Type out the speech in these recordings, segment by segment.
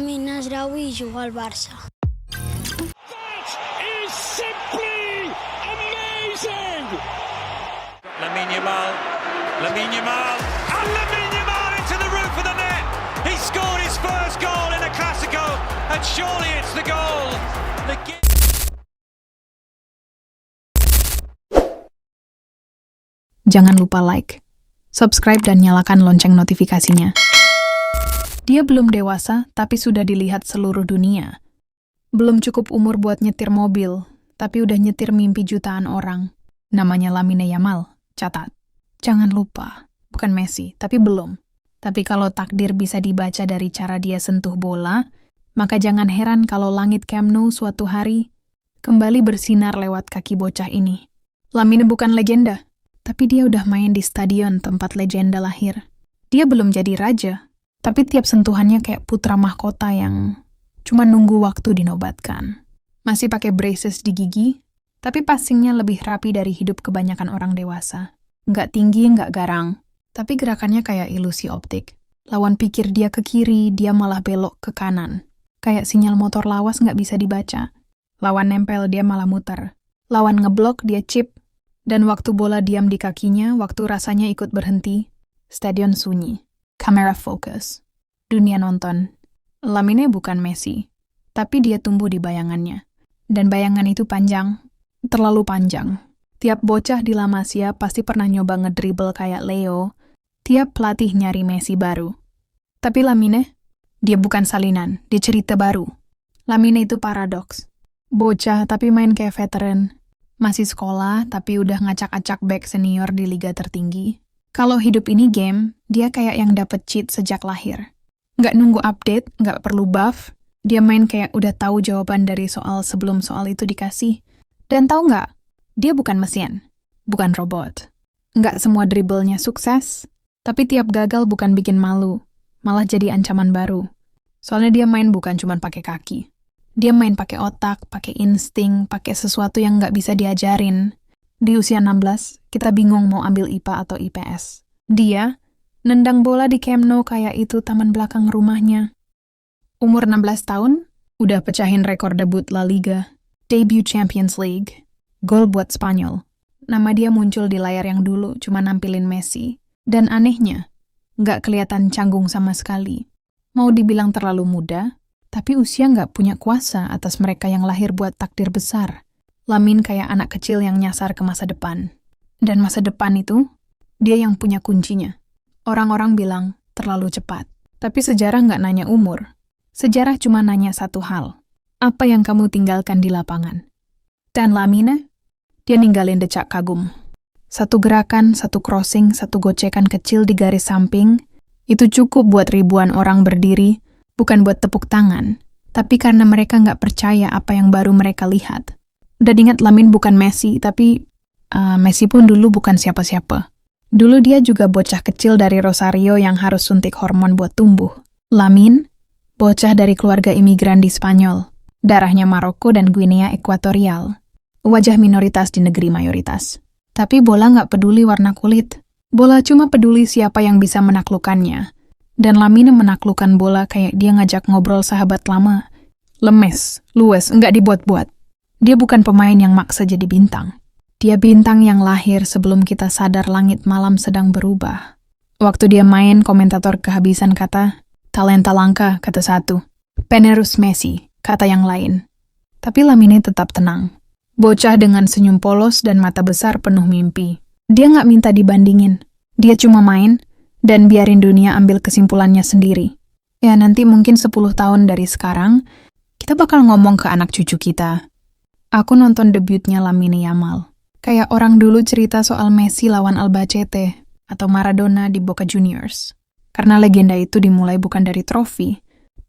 Lamine Nasraoui juga al Barça. That is simply amazing! Lamine Yamal, and Lamine Yamal into the roof of the net. He scored his first goal in a Clasico, and surely it's the goal. Jangan lupa like, subscribe dan nyalakan lonceng notifikasinya. Dia belum dewasa, tapi sudah dilihat seluruh dunia. Belum cukup umur buat nyetir mobil, tapi udah nyetir mimpi jutaan orang. Namanya Lamine Yamal. Catat. Jangan lupa, bukan Messi, tapi belum. Tapi kalau takdir bisa dibaca dari cara dia sentuh bola, maka jangan heran kalau langit Camp Nou suatu hari kembali bersinar lewat kaki bocah ini. Lamine bukan legenda, tapi dia udah main di stadion tempat legenda lahir. Dia belum jadi raja, tapi tiap sentuhannya kayak putra mahkota yang cuma nunggu waktu dinobatkan. Masih pakai braces di gigi, tapi passingnya lebih rapi dari hidup kebanyakan orang dewasa. Nggak tinggi, nggak garang, tapi gerakannya kayak ilusi optik. Lawan pikir dia ke kiri, dia malah belok ke kanan. Kayak sinyal motor lawas nggak bisa dibaca. Lawan nempel, dia malah muter. Lawan ngeblok, dia chip. Dan waktu bola diam di kakinya, waktu rasanya ikut berhenti, stadion sunyi. Kamera fokus. Dunia nonton. Lamine bukan Messi, tapi dia tumbuh di bayangannya. Dan bayangan itu panjang, terlalu panjang. Tiap bocah di La Masia pasti pernah nyoba ngedribble kayak Leo. Tiap pelatih nyari Messi baru. Tapi Lamine, dia bukan salinan, dia cerita baru. Lamine itu paradoks. Bocah tapi main kayak veteran. Masih sekolah tapi udah ngacak-acak back senior di liga tertinggi. Kalau hidup ini game, dia kayak yang dapet cheat sejak lahir. Nggak nunggu update, nggak perlu buff. Dia main kayak udah tahu jawaban dari soal sebelum soal itu dikasih. Dan tahu nggak? Dia bukan mesin, bukan robot. Nggak semua dribblenya sukses, tapi tiap gagal bukan bikin malu, malah jadi ancaman baru. Soalnya dia main bukan cuma pakai kaki. Dia main pakai otak, pakai insting, pakai sesuatu yang nggak bisa diajarin. Di usia 16, kita bingung mau ambil IPA atau IPS. Dia nendang bola di Camp Nou kayak itu taman belakang rumahnya. Umur 16 tahun, udah pecahin rekor debut La Liga, debut Champions League, gol buat Spanyol. Nama dia muncul di layar yang dulu cuma nampilin Messi. Dan anehnya, nggak kelihatan canggung sama sekali. Mau dibilang terlalu muda, tapi usia nggak punya kuasa atas mereka yang lahir buat takdir besar. Lamine kayak anak kecil yang nyasar ke masa depan. Dan masa depan itu, dia yang punya kuncinya. Orang-orang bilang terlalu cepat. Tapi sejarah nggak nanya umur. Sejarah cuma nanya satu hal. Apa yang kamu tinggalkan di lapangan? Dan Lamine, dia ninggalin decak kagum. Satu gerakan, satu crossing, satu gocekan kecil di garis samping, itu cukup buat ribuan orang berdiri, bukan buat tepuk tangan, tapi karena mereka nggak percaya apa yang baru mereka lihat. Udah ingat Lamine bukan Messi, tapi Messi pun dulu bukan siapa-siapa. Dulu dia juga bocah kecil dari Rosario yang harus suntik hormon buat tumbuh. Lamine, bocah dari keluarga imigran di Spanyol, darahnya Maroko dan Guinea Ekuatorial. Wajah minoritas di negeri mayoritas. Tapi bola nggak peduli warna kulit. Bola cuma peduli siapa yang bisa menaklukkannya. Dan Lamine menaklukkan bola kayak dia ngajak ngobrol sahabat lama. Lemes, luwes, nggak dibuat-buat. Dia bukan pemain yang maksa jadi bintang. Dia bintang yang lahir sebelum kita sadar langit malam sedang berubah. Waktu dia main, komentator kehabisan kata, talenta langka, kata satu. Penerus Messi, kata yang lain. Tapi Lamine tetap tenang. Bocah dengan senyum polos dan mata besar penuh mimpi. Dia nggak minta dibandingin. Dia cuma main, dan biarin dunia ambil kesimpulannya sendiri. Ya nanti mungkin 10 tahun dari sekarang, kita bakal ngomong ke anak cucu kita. Aku nonton debutnya Lamine Yamal. Kayak orang dulu cerita soal Messi lawan Albacete atau Maradona di Boca Juniors. Karena legenda itu dimulai bukan dari trofi,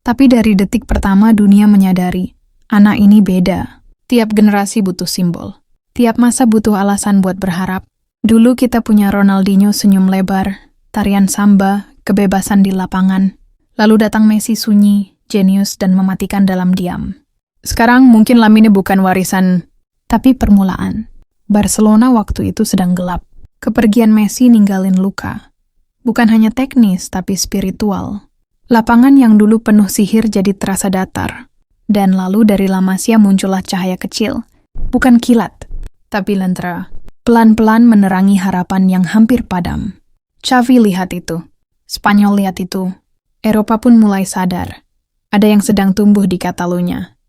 tapi dari detik pertama dunia menyadari, anak ini beda. Tiap generasi butuh simbol. Tiap masa butuh alasan buat berharap. Dulu kita punya Ronaldinho senyum lebar, tarian samba, kebebasan di lapangan. Lalu datang Messi sunyi, jenius dan mematikan dalam diam. Sekarang mungkin Lamine bukan warisan, tapi permulaan. Barcelona waktu itu sedang gelap. Kepergian Messi ninggalin luka. Bukan hanya teknis, tapi spiritual. Lapangan yang dulu penuh sihir jadi terasa datar. Dan lalu dari La Masia muncullah cahaya kecil. Bukan kilat, tapi lentera. Pelan-pelan menerangi harapan yang hampir padam. Xavi lihat itu. Spanyol lihat itu. Eropa pun mulai sadar. Ada yang sedang tumbuh di Catalunya.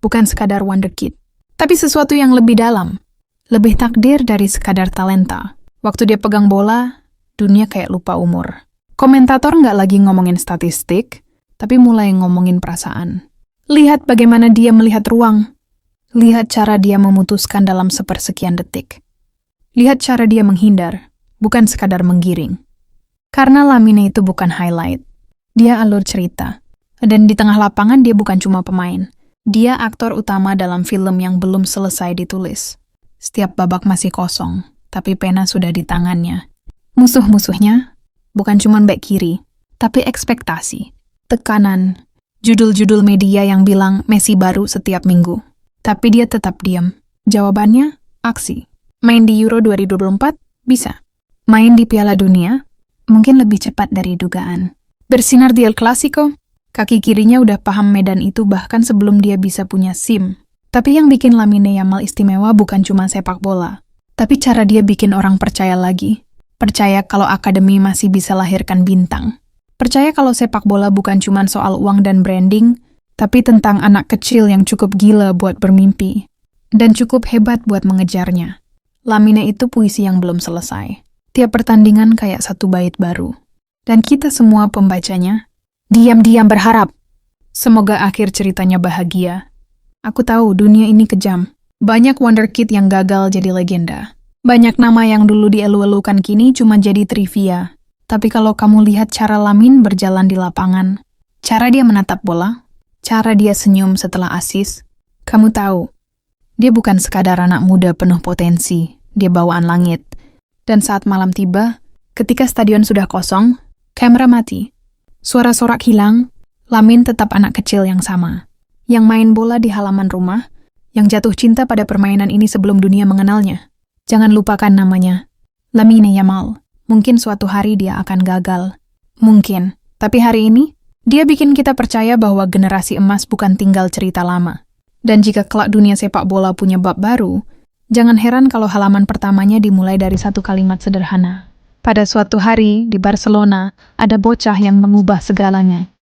Bukan sekadar wonderkid, tapi sesuatu yang lebih dalam. Lebih takdir dari sekadar talenta. Waktu dia pegang bola, dunia kayak lupa umur. Komentator nggak lagi ngomongin statistik, tapi mulai ngomongin perasaan. Lihat bagaimana dia melihat ruang. Lihat cara dia memutuskan dalam sepersekian detik. Lihat cara dia menghindar, bukan sekadar menggiring. Karena Lamine itu bukan highlight. Dia alur cerita. Dan di tengah lapangan dia bukan cuma pemain. Dia aktor utama dalam film yang belum selesai ditulis. Setiap babak masih kosong, tapi pena sudah di tangannya. Musuh-musuhnya bukan cuma bek kiri, tapi ekspektasi, tekanan, judul-judul media yang bilang Messi baru setiap minggu. Tapi dia tetap diam. Jawabannya, aksi. Main di Euro 2024? Bisa. Main di Piala Dunia? Mungkin lebih cepat dari dugaan. Bersinar di El Clasico? Kaki kirinya udah paham medan itu bahkan sebelum dia bisa punya SIM. Tapi yang bikin Lamine Yamal istimewa bukan cuma sepak bola, tapi cara dia bikin orang percaya lagi. Percaya kalau akademi masih bisa lahirkan bintang. Percaya kalau sepak bola bukan cuma soal uang dan branding, tapi tentang anak kecil yang cukup gila buat bermimpi, dan cukup hebat buat mengejarnya. Lamine itu puisi yang belum selesai. Tiap pertandingan kayak satu bait baru. Dan kita semua pembacanya, diam-diam berharap. Semoga akhir ceritanya bahagia. Aku tahu dunia ini kejam. Banyak wonderkid yang gagal jadi legenda. Banyak nama yang dulu dielu-elukan kini cuma jadi trivia. Tapi kalau kamu lihat cara Lamine berjalan di lapangan, cara dia menatap bola, cara dia senyum setelah asis, kamu tahu, dia bukan sekadar anak muda penuh potensi, dia bawaan langit. Dan saat malam tiba, ketika stadion sudah kosong, kamera mati. Suara sorak hilang, Lamine tetap anak kecil yang sama. Yang main bola di halaman rumah, yang jatuh cinta pada permainan ini sebelum dunia mengenalnya. Jangan lupakan namanya, Lamine Yamal. Mungkin suatu hari dia akan gagal. Mungkin, tapi hari ini, dia bikin kita percaya bahwa generasi emas bukan tinggal cerita lama. Dan jika kelak dunia sepak bola punya bab baru, jangan heran kalau halaman pertamanya dimulai dari satu kalimat sederhana. Pada suatu hari, di Barcelona, ada bocah yang mengubah segalanya.